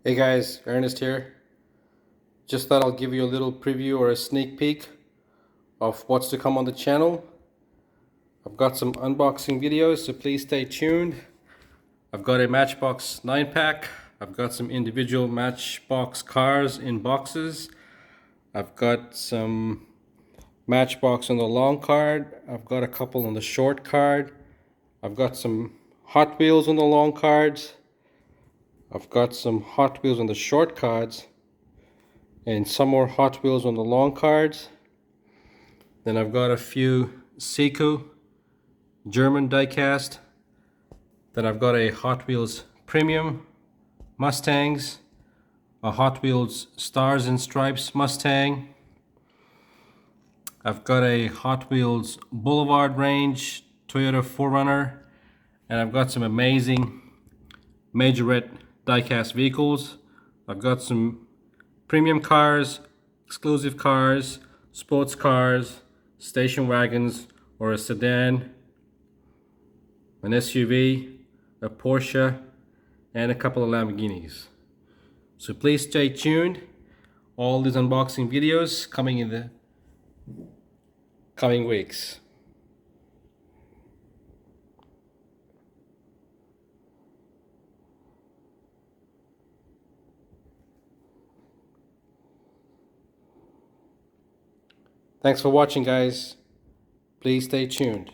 Hey guys, Ernest here. Just thought I'll give you a little preview or a sneak peek of what's to come on the channel. I've got some unboxing videos, so please stay tuned. I've got a Matchbox 9-pack. I've got some individual Matchbox cars in boxes. I've got some Matchbox on the long card. I've got a couple on the short card. I've got some Hot Wheels on the long cards. I've got some Hot Wheels on the short cards and some more Hot Wheels on the long cards. Then I've got a few Seiko German diecast. Then I've got a Hot Wheels Premium Mustangs, a Hot Wheels Stars and Stripes Mustang. I've got a Hot Wheels Boulevard Range Toyota 4Runner, and I've got some amazing Majorette diecast vehicles. I've got some premium cars, exclusive cars, sports cars, station wagons or a sedan, an SUV, a Porsche, and a couple of Lamborghinis. So please stay tuned. All these unboxing videos coming in the coming weeks. Thanks for watching, guys. Please stay tuned.